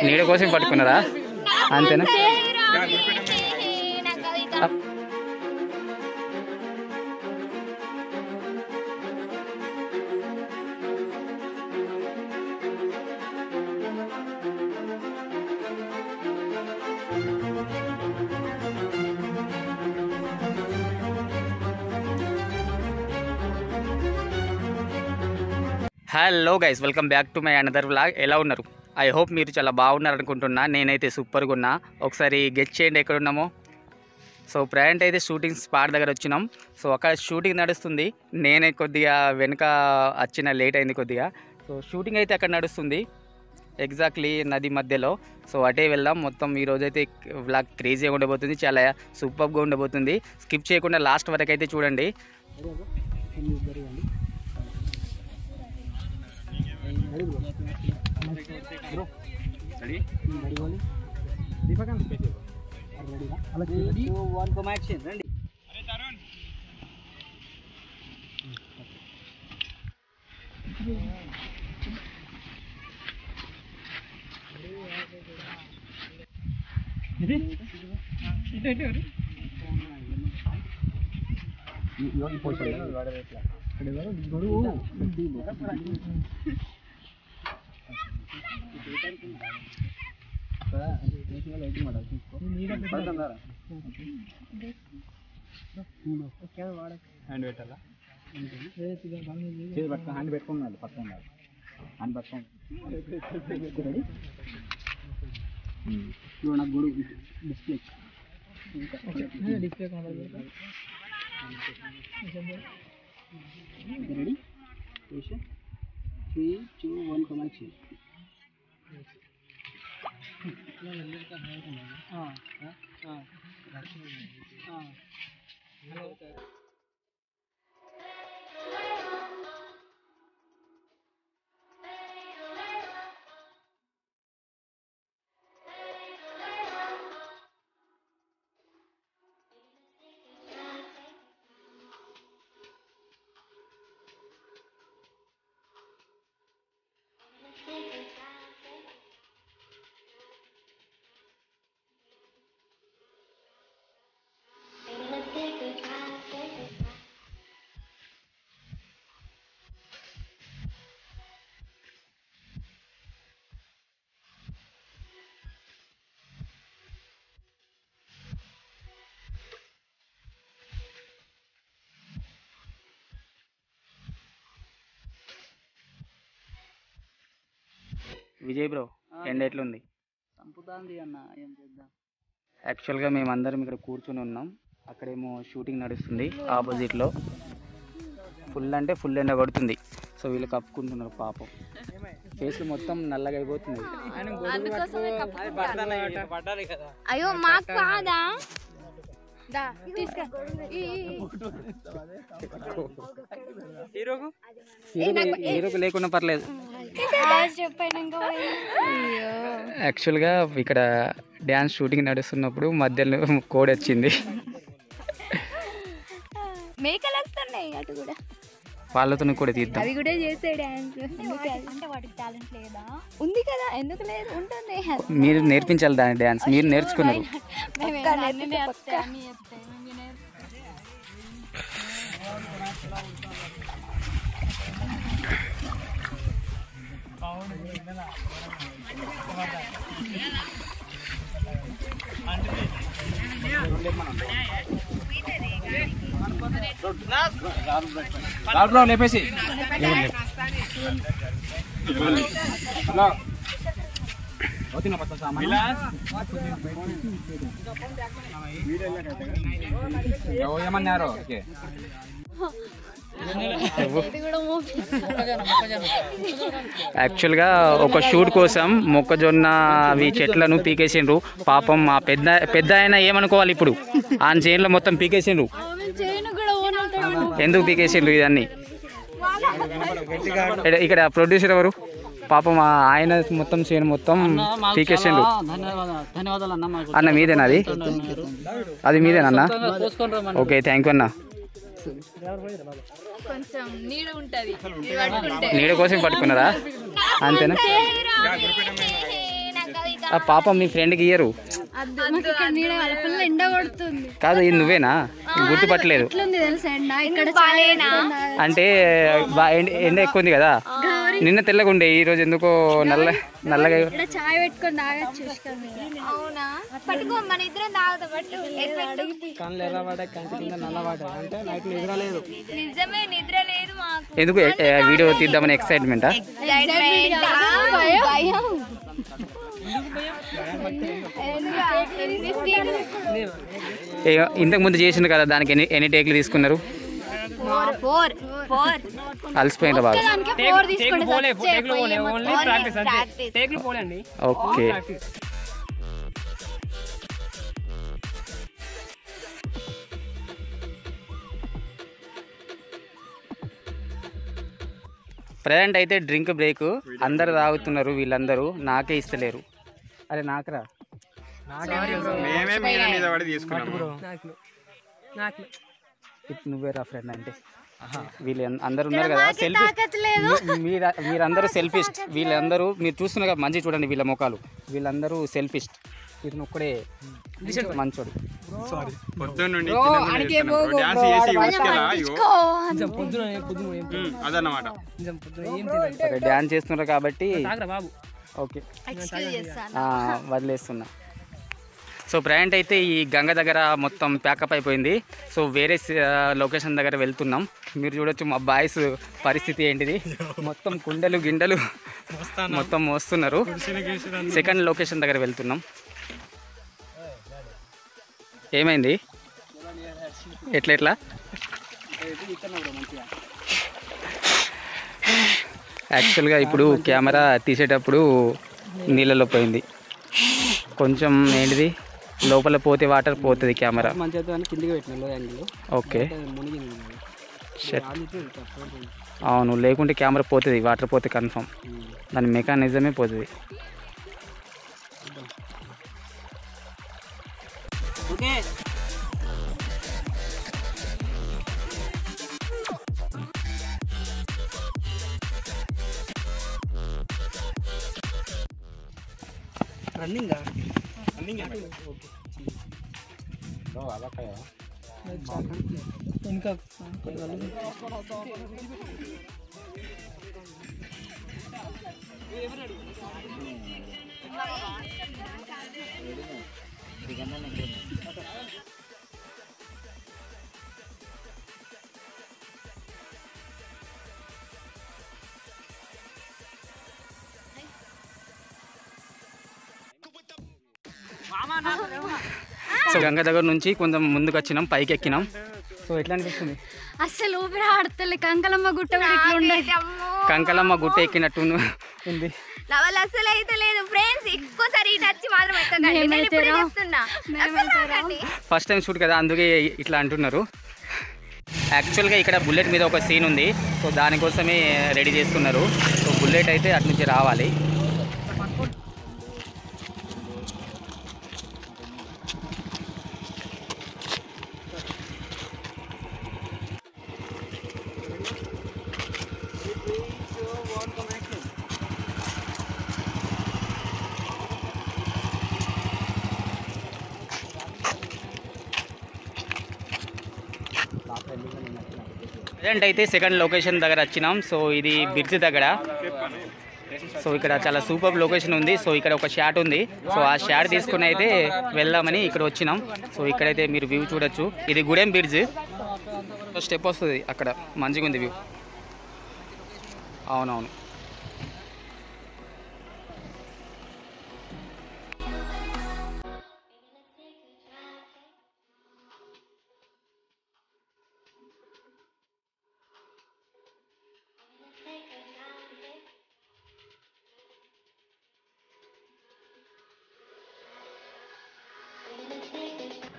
నీడ కోసం పట్టుకున్నారా అంతేనా? Hello guys, welcome back to my another vlog. ఎలా ఉన్నారు? ఐ హోప్ మీరు చాలా బాగున్నారు అనుకుంటున్నా. నేనైతే సూపర్గా ఉన్నా. ఒకసారి గెట్ చేయండి ఎక్కడ ఉన్నామో. సో ప్రజెంట్ అయితే షూటింగ్ స్పాట్ దగ్గర వచ్చినాం. సో అక్కడ షూటింగ్ నడుస్తుంది. నేనే కొద్దిగా వెనుక వచ్చిన లేట్ అయింది కొద్దిగా. సో షూటింగ్ అయితే అక్కడ నడుస్తుంది ఎగ్జాక్ట్లీ నది మధ్యలో. సో అటే వెళ్దాం. మొత్తం ఈరోజైతే వ్లాగ్ క్రేజీగా ఉండబోతుంది, చాలా సూపర్గా ఉండబోతుంది. స్కిప్ చేయకుండా లాస్ట్ వరకు అయితే చూడండి. హ్యాండ్ పెట్టాలా? హ్యాండ్ పెట్టుకున్నాడు పక్కన హ్యాండ్ పట్టుకోండి. నాకు గుడి display ready. 3, 2, 1 command. Vijay bro, ఎండ ఎట్లుంది? చంపుతాంది అన్న, ఏం చేద్దాం. యాక్చువల్గా మేమందరం ఇక్కడ కూర్చొని ఉన్నాం. అక్కడేమో షూటింగ్ నడుస్తుంది ఆపోజిట్లో. ఫుల్ అంటే ఫుల్ ఎండ కొడుతుంది. సో వీళ్ళు కప్పుకుంటున్నారు పాపం. ఫేస్ మొత్తం నల్లగా అయిపోతుంది. అయ్యో మాకు కాదా? హీరోకు లేకుండా పర్లేదు. యాక్చువల్గా ఇక్కడ డ్యాన్స్ షూటింగ్ నడుస్తున్నప్పుడు మధ్యలో కోడ్ వచ్చింది. మేకలు వస్తున్నాయి అటు కూడా, వాళ్ళతో కూడా తీద్దాం. అవి కూడా చేసే డాన్స్. అంటే వాటికి టాలెంట్ లేదా? ఉంది కదా, ఎందుకు లేదు? ఉంటుంది. మీరు నేర్పించాలి దాని డ్యాన్స్. మీరు నేర్చుకున్నారు. లేపేసి ఏమన్నారు? యాక్చువల్గా ఒక షూట్ కోసం మొక్కజొన్న అవి చెట్లను పీకేసిండ్రు. పాపం మా పెద్ద ఆయన ఏమనుకోవాలి ఇప్పుడు? ఆయన చేనులో మొత్తం పీకేసిండ్రు. ఎందుకు పీకేసిండ్రు ఇదన్నీ? ఇక్కడ ప్రొడ్యూసర్ ఎవరు? పాపం ఆయన మొత్తం చేను మొత్తం పీకేసిండ్రు. అన్న మీదేనా? అది మీదేనా? ఓకే, థ్యాంక్ యూ అన్న. కొంచెం నీడు ఉంటది నీడ కోసం పట్టుకున్నారా అంతేనా? ఆ పాప మీ ఫ్రెండ్కి ఇయ్యరు ఎండ కొడుతుంది కాదు, ఇది నువ్వేనా? గుర్తుపట్టలేదు తెలుసా ఎండ ఇక్కడ అంటే ఎండ ఎక్కువ ఉంది కదా, నిన్న తెల్లగా ఉండే, ఈ రోజు ఎందుకో నల్లగా. చాయ్ పెట్టుకొని తాగొచ్చు. అవునా, పట్టుకో, మన ఇద్దరం తాగుతాం. నిజమే నిద్ర లేదు మాకు. ఎందుకు వీడియో తీద్దామని ఎక్సైట్మెంటా? ఇంతకు ముందు చేసిండు కదా, దానికి ఎన్ని టేక్లు తీసుకున్నారు? అలసిపోయిన బాగా. ఓకే, ప్రజెంట్ అయితే డ్రింక్ బ్రేక్, అందరు తాగుతున్నారు, వీళ్ళందరూ నాకే ఇస్తలేరు. అరే నాకురా, నువ్వేరా ఫ్రెండ్ అంటే. వీళ్ళు అందరు ఉన్నారు కదా సెల్ఫిస్ట్, మీరందరూ సెల్ఫిస్ట్. వీళ్ళందరూ మీరు చూస్తున్నారు కదా, మంచి చూడండి వీళ్ళ ముఖాలు, వీళ్ళందరూ సెల్ఫిస్ట్. ఇతను ఒక్కడే మంచోడు. డ్యాన్స్ చేస్తున్నారు కాబట్టి ఓకే, వదిలేస్తున్నా. సో ప్రయాణం అయితే ఈ గంగ దగ్గర మొత్తం ప్యాకప్ అయిపోయింది. సో వేరే లొకేషన్ దగ్గర వెళ్తున్నాం. మీరు చూడొచ్చు మా బాయ్స్ పరిస్థితి ఏంటిది, మొత్తం కుండలు గిండలు మొత్తం మోస్తున్నారు. సెకండ్ లొకేషన్ దగ్గర వెళ్తున్నాం. ఏమైంది, ఎట్లా యాక్చువల్గా ఇప్పుడు కెమెరా తీసేటప్పుడు నీళ్ళలో పోయింది, కొంచెం ఏంటిది లోపల పోతే వాటర్ పోతుంది కెమెరా. ఓకే, అవును, లేకుంటే కెమెరా పోతుంది, వాటర్ పోతే కన్ఫర్మ్, దాని మెకానిజమే పోతుంది. సో గంగ దగ్గర నుంచి కొంచెం ముందుకు వచ్చినాం, పైకి ఎక్కినాం. సో ఎట్లా అనిపిస్తుంది? అసలు ఊపిరి ఆడతలే. కంకలమ్మ గుట్ట, కంకలమ్మ గుట్ట ఎక్కినట్టు ఉంది. అసలు అయితే లేదు ఫ్రెండ్స్, ఎక్కువసారి ఫస్ట్ టైం షూట్ కదా, అందుకే ఇట్లా అంటున్నారు. యాక్చువల్గా ఇక్కడ బుల్లెట్ మీద ఒక సీన్ ఉంది, సో దానికోసమే రెడీ చేస్తున్నారు. సో బుల్లెట్ అయితే అటు నుంచి రావాలి. ప్రజెంట్ అయితే సెకండ్ లొకేషన్ దగ్గర వచ్చినాం. సో ఇది బ్రిడ్జ్ దగ్గర. సో ఇక్కడ చాలా సూపర్ లొకేషన్ ఉంది. సో ఇక్కడ ఒక షాట్ ఉంది. సో ఆ షాట్ తీసుకుని అయితే వెళ్దామని ఇక్కడ వచ్చినాం. సో ఇక్కడైతే మీరు వ్యూ చూడొచ్చు. ఇది గుడెం బ్రిడ్జ్. స్టెప్ వస్తుంది అక్కడ, మంచిగా ఉంది వ్యూ. అవునవును.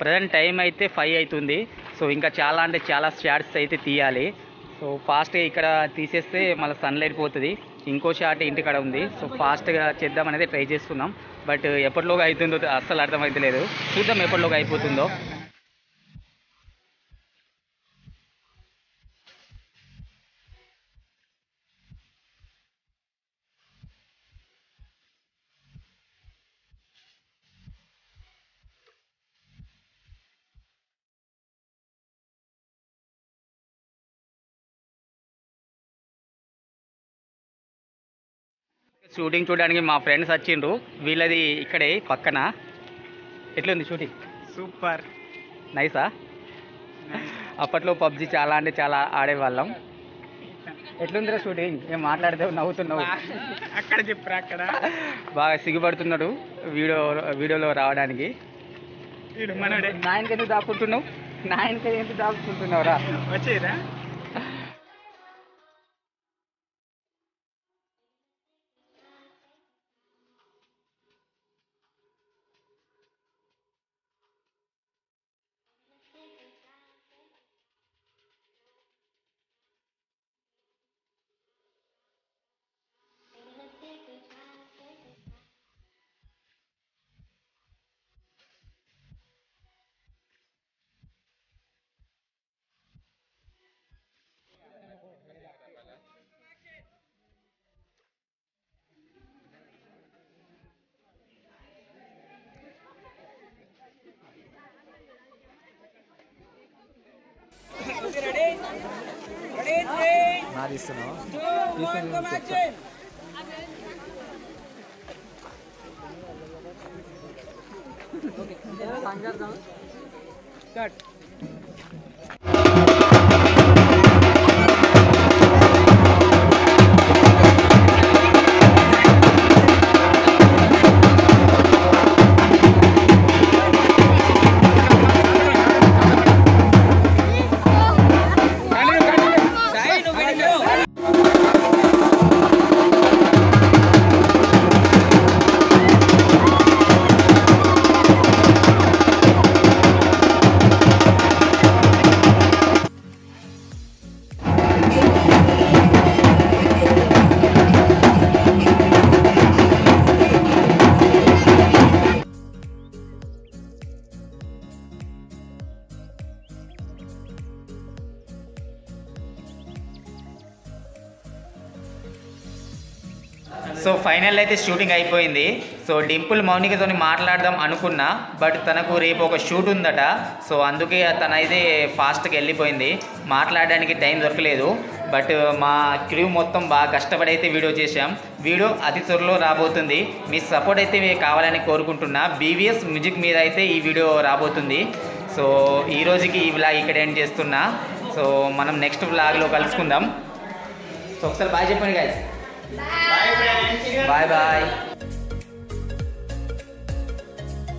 ప్రజెంట్ టైం అయితే 5 అవుతుంది. సో ఇంకా చాలా అంటే చాలా షాట్స్ అయితే తీయాలి. సో ఫాస్ట్గా ఇక్కడ తీసేస్తే మళ్ళీ సన్లైట్ పోతుంది. ఇంకో షాట్ ఇంటికాడ ఉంది. సో ఫాస్ట్గా చేద్దామనేది ట్రై చేస్తున్నాం. బట్ ఎప్పటిలోగా అవుతుందో అస్సలు అర్థమైతే లేదు. చూద్దాం ఎప్పటిలోగా అయిపోతుందో. షూటింగ్ చూడడానికి మా ఫ్రెండ్స్ వచ్చిండ్రు. వీళ్ళది ఇక్కడే పక్కన. ఎట్లుంది షూటింగ్? సూపర్. నైసా? అప్పట్లో పబ్జి చాలా అంటే చాలా ఆడేవాళ్ళం. ఎట్లుందిరా షూటింగ్? ఏం మాట్లాడితే నవ్వుతున్నావు? అక్కడ చెప్పరా? అక్కడ బాగా సిగ్గుపడుతున్నాడు వీడియోలో రావడానికి. మనోడే. నాయనకి ఎందుకు దాక్కుంటున్నావు? నాయనకి ఎందుకు దాక్కుంటున్నావురా? వచ్చేరా? సో ఫైనల్ అయితే షూటింగ్ అయిపోయింది. సో డింపుల్ మౌనికతో మాట్లాడదాం అనుకున్నా, బట్ తనకు రేపు ఒక షూట్ ఉందట. సో అందుకే తనైతే ఫాస్ట్గా వెళ్ళిపోయింది. మాట్లాడడానికి టైం దొరకలేదు. బట్ మా క్రూ మొత్తం బాగా కష్టపడి అయితే వీడియో చేశాం. వీడియో అతి త్వరలో రాబోతుంది. మీ సపోర్ట్ అయితే కావాలని కోరుకుంటున్నా. బీవీఎస్ మ్యూజిక్ మీద అయితే ఈ వీడియో రాబోతుంది. సో ఈ రోజుకి ఈ వ్లాగ్ ఇక్కడ ఎండ్ చేస్తున్నా. సో మనం నెక్స్ట్ వ్లాగ్లో కలుసుకుందాం. సో ఒకసారి బాయ్ చెప్పండి గైస్. Bye bye.